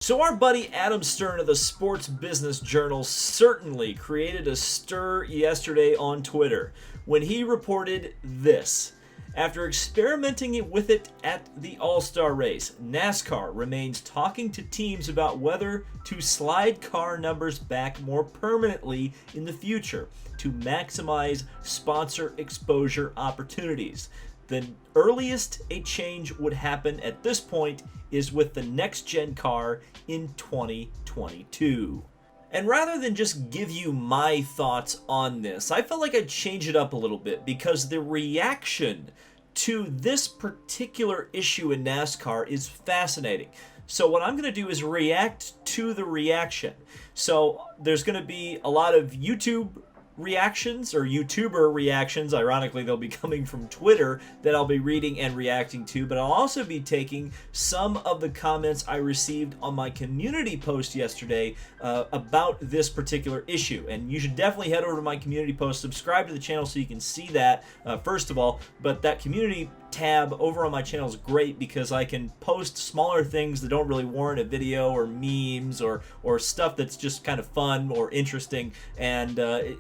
So our buddy Adam Stern of the Sports Business Journal certainly created a stir yesterday on Twitter when he reported this. After experimenting with it at the All-Star race, NASCAR remains talking to teams about whether to slide car numbers back more permanently in the future to maximize sponsor exposure opportunities. The earliest a change would happen at this point is with the next-gen car in 2022. And rather than just give you my thoughts on this, I felt like I'd change it up a little bit because the reaction to this particular issue in NASCAR is fascinating. So what I'm going to do is react to the reaction. So there's going to be a lot of YouTube reactions or YouTuber reactions. Ironically, they'll be coming from Twitter that I'll be reading and reacting to, but I'll also be taking some of the comments I received on my community post yesterday about this particular issue. And you should definitely head over to my community post, subscribe to the channel so you can see that first of all, but that community tab over on my channel is great because I can post smaller things that don't really warrant a video or memes or stuff that's just kind of fun or interesting, and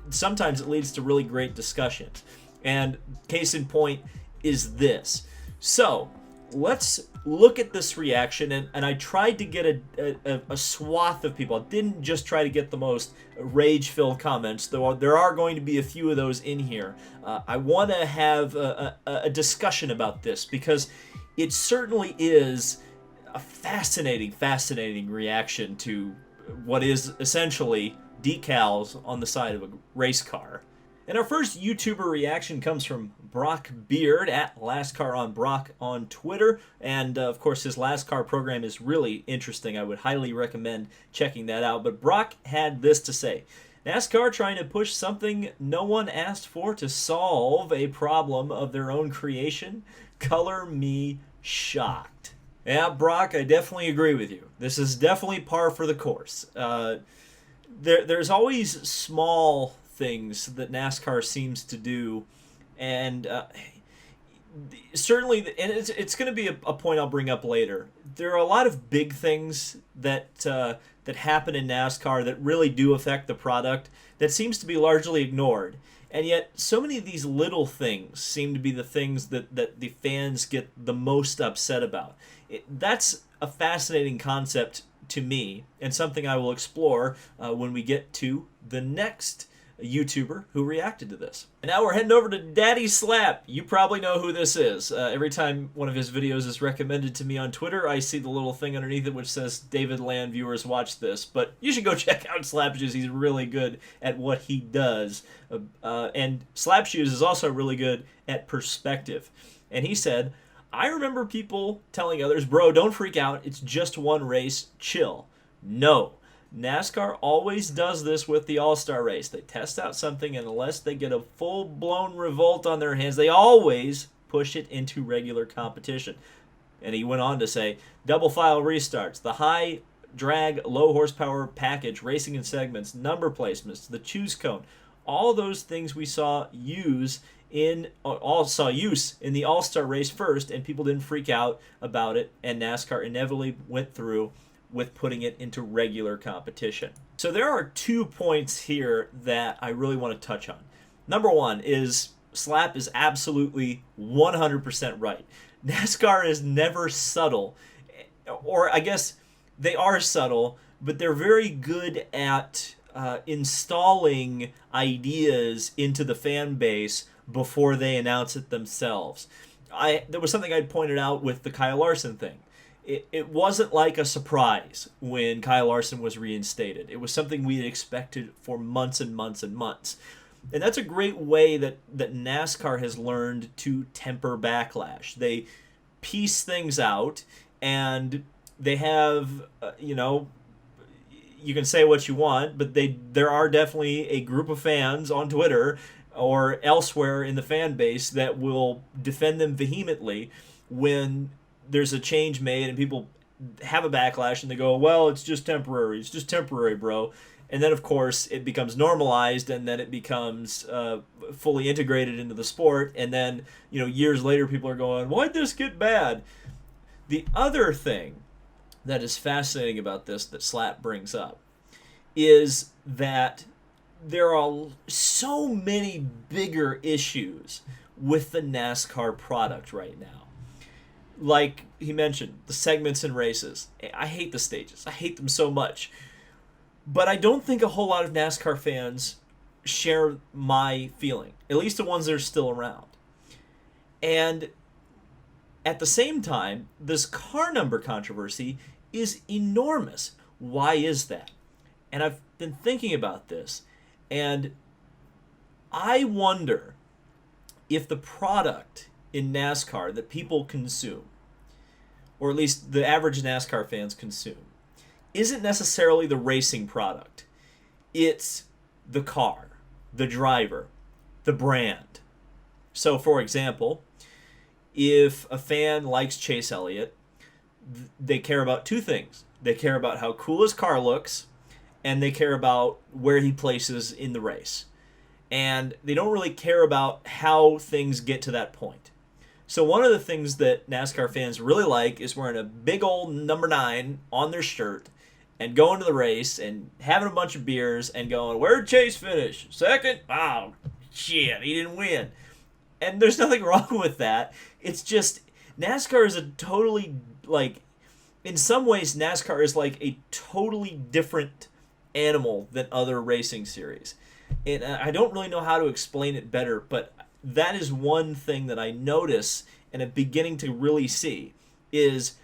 sometimes it leads to really great discussions. And case in point is this. So let's look at this reaction, and I tried to get a swath of people. I didn't just try to get the most rage-filled comments, though there are going to be a few of those in here. I want to have a discussion about this because it certainly is a fascinating reaction to what is essentially decals on the side of a race car. And our first YouTuber reaction comes from Brock Beard at LastCar on Brock on Twitter. And of course, his LastCar program is really interesting. I would highly recommend checking that out. But Brock had this to say: NASCAR trying to push something no one asked for to solve a problem of their own creation? Color me shocked. Yeah, Brock, I definitely agree with you. This is definitely par for the course. There's always small things that NASCAR seems to do, and certainly, and it's going to be a point I'll bring up later. There are a lot of big things that happen in NASCAR that really do affect the product that seems to be largely ignored, and yet so many of these little things seem to be the things that the fans get the most upset about. That's a fascinating concept to me, and something I will explore when we get to the next YouTuber who reacted to this. And now we're heading over to Daddy Slap. You probably know who this is. Every time one of his videos is recommended to me on Twitter, I see the little thing underneath it which says David Land viewers watch this. But you should go check out Slapshoes. He's really good at what he does. And Slapshoes is also really good at perspective. And he said, I remember people telling others, bro, don't freak out. It's just one race. Chill. No. NASCAR always does this with the All-Star race. They test out something, and unless they get a full-blown revolt on their hands, they always push it into regular competition. And he went on to say, double file restarts, the high drag, low horsepower package, racing in segments, number placements, the choose cone, all those things we saw use in the All-Star race first, and people didn't freak out about it, and NASCAR inevitably went through with putting it into regular competition. So there are 2 points here that I really want to touch on. Number one is Slap is absolutely 100% right. NASCAR is never subtle, or I guess they are subtle, but they're very good at installing ideas into the fan base before they announce it themselves. There was something I'd pointed out with the Kyle Larson thing. It wasn't like a surprise when Kyle Larson was reinstated. It was something we had expected for months and months and months. And that's a great way that NASCAR has learned to temper backlash. They piece things out, and they have, you can say what you want, but there are definitely a group of fans on Twitter or elsewhere in the fan base that will defend them vehemently when there's a change made and people have a backlash and they go, well, it's just temporary, bro. And then, of course, it becomes normalized, and then it becomes fully integrated into the sport. And then, years later, people are going, why'd this get bad? The other thing that is fascinating about this that Slap brings up is that there are so many bigger issues with the NASCAR product right now. Like he mentioned, the segments and races. I hate the stages. I hate them so much. But I don't think a whole lot of NASCAR fans share my feeling, at least the ones that are still around. And at the same time, this car number controversy is enormous. Why is that? And I've been thinking about this, and I wonder if the product in NASCAR that people consume, or at least the average NASCAR fans consume, isn't necessarily the racing product. It's the car, the driver, the brand. So, for example, if a fan likes Chase Elliott, they care about two things. They care about how cool his car looks, and they care about where he places in the race. And they don't really care about how things get to that point. So one of the things that NASCAR fans really like is wearing a big old number 9 on their shirt and going to the race and having a bunch of beers and going, where'd Chase finish? Second? Oh, shit, he didn't win. And there's nothing wrong with that. It's just, NASCAR is a totally, in some ways, NASCAR is like a totally different animal than other racing series. And I don't really know how to explain it better, but that is one thing that I notice and am beginning to really see is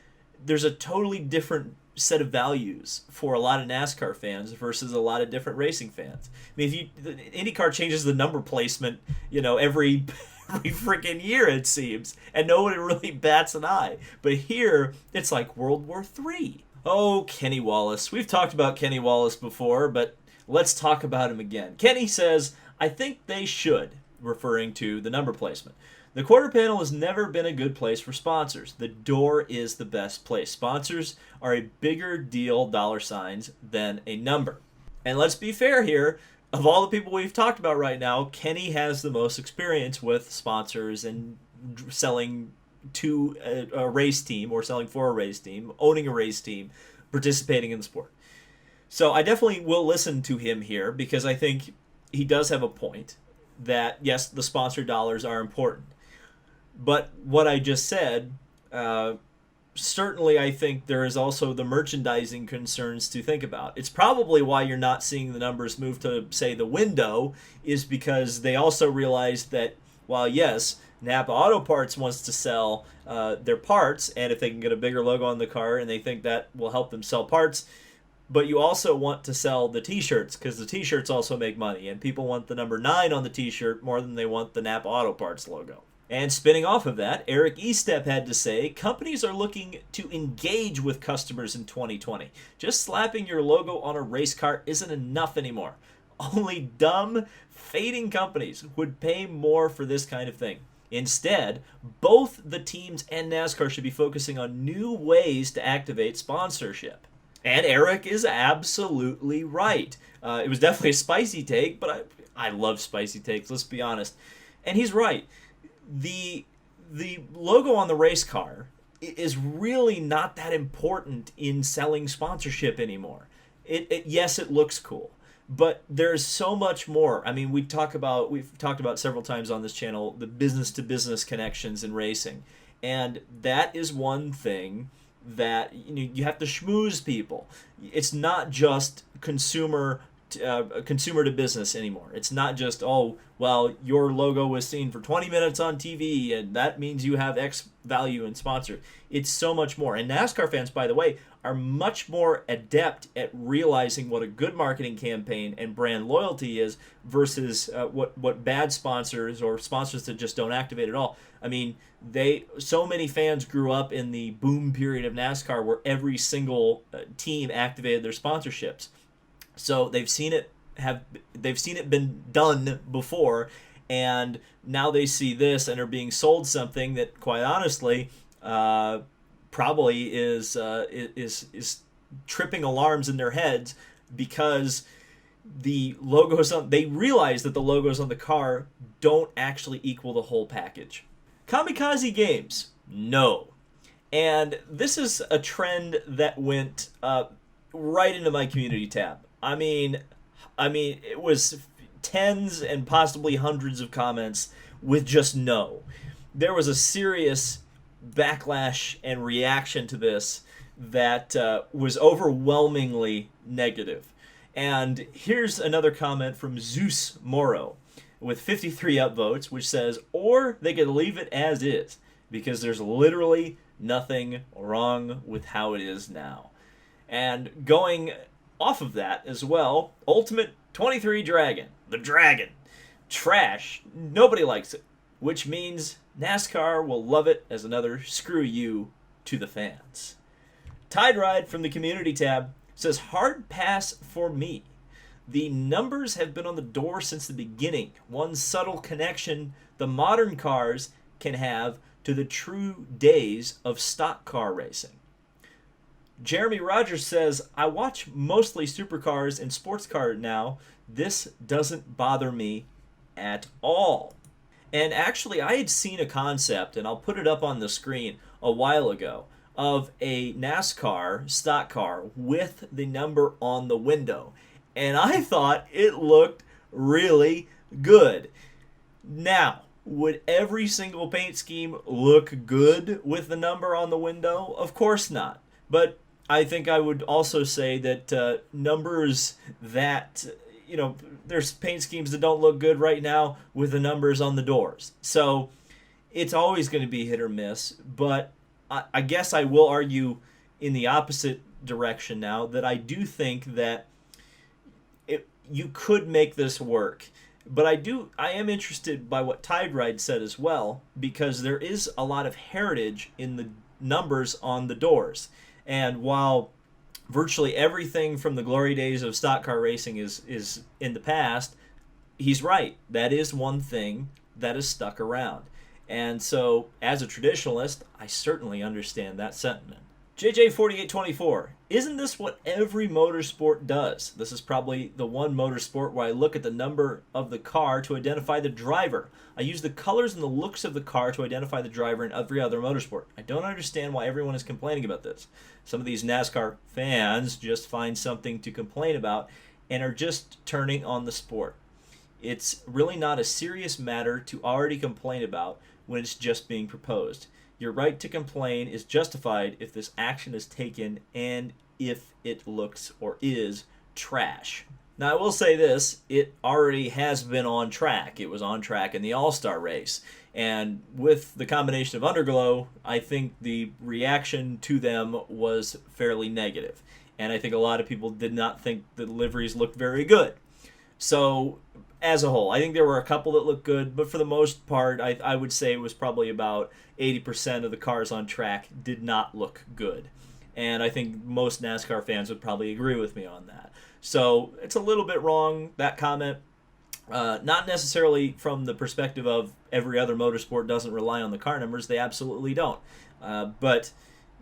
there's a totally different set of values for a lot of NASCAR fans versus a lot of different racing fans. I mean, IndyCar changes the number placement, every freaking year it seems, and nobody really bats an eye. But here, it's like World War III. Oh, Kenny Wallace. We've talked about Kenny Wallace before, but let's talk about him again. Kenny says, I think they should, referring to the number placement. The quarter panel has never been a good place for sponsors. The door is the best place. Sponsors are a bigger deal, dollar signs, than a number. And let's be fair here. Of all the people we've talked about right now, Kenny has the most experience with sponsors and selling to a race team or selling for a race team, owning a race team, participating in the sport. So I definitely will listen to him here because I think he does have a point that, yes, the sponsor dollars are important. But what I just said, certainly I think there is also the merchandising concerns to think about. It's probably why you're not seeing the numbers move to, say, the window, is because they also realize that, while yes, Napa Auto Parts wants to sell their parts, and if they can get a bigger logo on the car and they think that will help them sell parts, but you also want to sell the t-shirts because the t-shirts also make money, and people want the number 9 on the t-shirt more than they want the Napa Auto Parts logo. And spinning off of that, Eric Estep had to say, companies are looking to engage with customers in 2020. Just slapping your logo on a race car isn't enough anymore. Only dumb, fading companies would pay more for this kind of thing. Instead, both the teams and NASCAR should be focusing on new ways to activate sponsorship. And Eric is absolutely right. It was definitely a spicy take, but I love spicy takes, let's be honest. And he's right. The logo on the race car is really not that important in selling sponsorship anymore. Yes, it looks cool, but there's so much more. I mean, we've talked about several times on this channel the business-to-business connections in racing, and that is one thing that you have to schmooze people. It's not just consumer to business anymore. It's not just, oh, well, your logo was seen for 20 minutes on TV and that means you have X value in sponsor. It's so much more. And NASCAR fans, by the way, are much more adept at realizing what a good marketing campaign and brand loyalty is versus what bad sponsors or sponsors that just don't activate at all. I mean, so many fans grew up in the boom period of NASCAR where every single team activated their sponsorships. So they've seen it been done before, and now they see this and are being sold something that, quite honestly, probably is tripping alarms in their heads because the logos they realize that the logos on the car don't actually equal the whole package. Kamikaze Games, no. And this is a trend that went right into my community tab. It was tens and possibly hundreds of comments with just no. There was a serious backlash and reaction to this that was overwhelmingly negative. And here's another comment from Zeus Moro with 53 upvotes, which says, or they could leave it as is, because there's literally nothing wrong with how it is now. And going off of that as well, Ultimate 23 Dragon, the Dragon, trash, nobody likes it, which means NASCAR will love it as another screw you to the fans. Tide Ride from the community tab says, hard pass for me. The numbers have been on the door since the beginning. One subtle connection the modern cars can have to the true days of stock car racing. Jeremy Rogers says, I watch mostly supercars and sports cars now. This doesn't bother me at all. And actually, I had seen a concept, and I'll put it up on the screen a while ago, of a NASCAR stock car with the number on the window. And I thought it looked really good. Now, would every single paint scheme look good with the number on the window? Of course not. But I think I would also say that numbers that, there's paint schemes that don't look good right now with the numbers on the doors. So it's always going to be hit or miss. But I guess I will argue in the opposite direction now, that I do think that you could make this work. But I am interested by what Tide Ride said as well, because there is a lot of heritage in the numbers on the doors. And while virtually everything from the glory days of stock car racing is in the past, he's right. That is one thing that is stuck around. And so, as a traditionalist, I certainly understand that sentiment. JJ4824, isn't this what every motorsport does? This is probably the one motorsport where I look at the number of the car to identify the driver. I use the colors and the looks of the car to identify the driver in every other motorsport. I don't understand why everyone is complaining about this. Some of these NASCAR fans just find something to complain about and are just turning on the sport. It's really not a serious matter to already complain about when it's just being proposed. Your right to complain is justified if this action is taken and if it looks or is trash. Now, I will say this, it already has been on track. It was on track in the All-Star race. And with the combination of Underglow, I think the reaction to them was fairly negative. And I think a lot of people did not think the liveries looked very good. So, as a whole, I think there were a couple that looked good, but for the most part, I would say it was probably about 80% of the cars on track did not look good. And I think most NASCAR fans would probably agree with me on that. So it's a little bit wrong, that comment. Not necessarily from the perspective of every other motorsport doesn't rely on the car numbers. They absolutely don't. But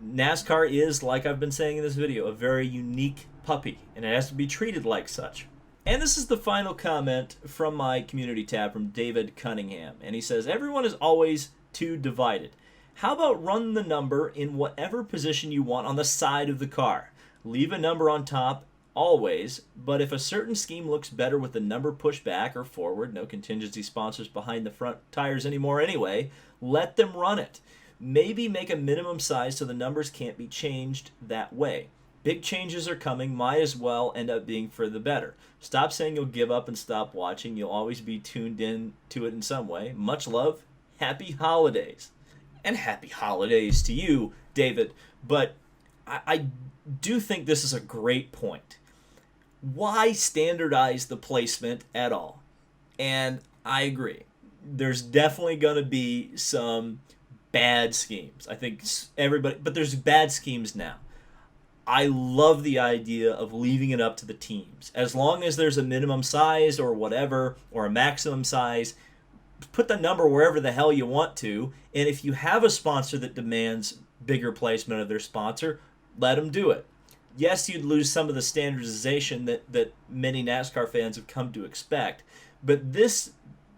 NASCAR is, like I've been saying in this video, a very unique puppy, and it has to be treated like such. And this is the final comment from my community tab from David Cunningham. And he says, everyone is always too divided. How about run the number in whatever position you want on the side of the car? Leave a number on top always, but if a certain scheme looks better with the number pushed back or forward, no contingency sponsors behind the front tires anymore anyway, let them run it. Maybe make a minimum size so the numbers can't be changed that way. Big changes are coming, might as well end up being for the better. Stop saying you'll give up and stop watching. You'll always be tuned in to it in some way. Much love. Happy holidays. And happy holidays to you, David. But I do think this is a great point. Why standardize the placement at all? And I agree. There's definitely going to be some bad schemes. I think everybody, but there's bad schemes now. I love the idea of leaving it up to the teams. As long as there's a minimum size or whatever, or a maximum size, put the number wherever the hell you want to. And if you have a sponsor that demands bigger placement of their sponsor, let them do it. Yes, you'd lose some of the standardization that many NASCAR fans have come to expect. But this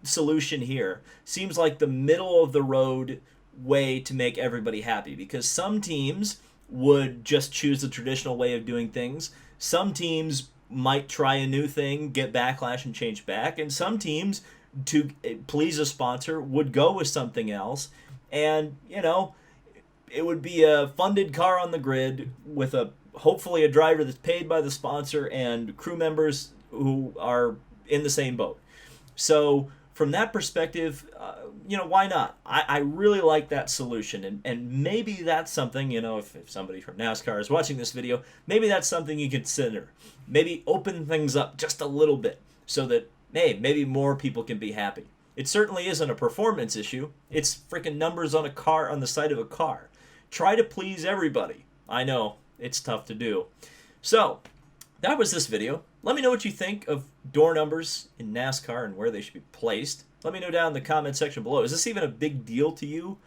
solution here seems like the middle of the road way to make everybody happy, because some teams would just choose the traditional way of doing things. Some teams might try a new thing, get backlash, and change back. And some teams, to please a sponsor, would go with something else. And, you know, it would be a funded car on the grid with hopefully a driver that's paid by the sponsor and crew members who are in the same boat. So from that perspective, you know, why not? I really like that solution. And maybe that's something, you know, if somebody from NASCAR is watching this video, maybe that's something you consider. Maybe open things up just a little bit so that, hey, maybe more people can be happy. It certainly isn't a performance issue. It's freaking numbers on a car, on the side of a car. Try to please everybody. I know, it's tough to do. So, that was this video. Let me know what you think of door numbers in NASCAR and where they should be placed. Let me know down in the comment section below. Is this even a big deal to you?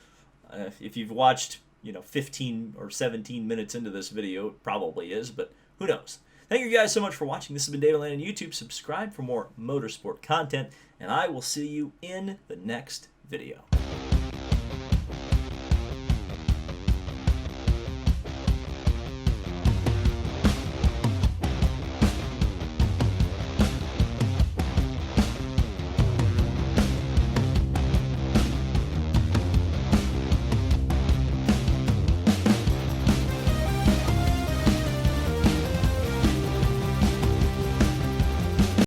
If you've watched, you know, 15 or 17 minutes into this video, it probably is, but who knows? Thank you guys so much for watching. This has been David Land on YouTube. Subscribe for more motorsport content, and I will see you in the next video.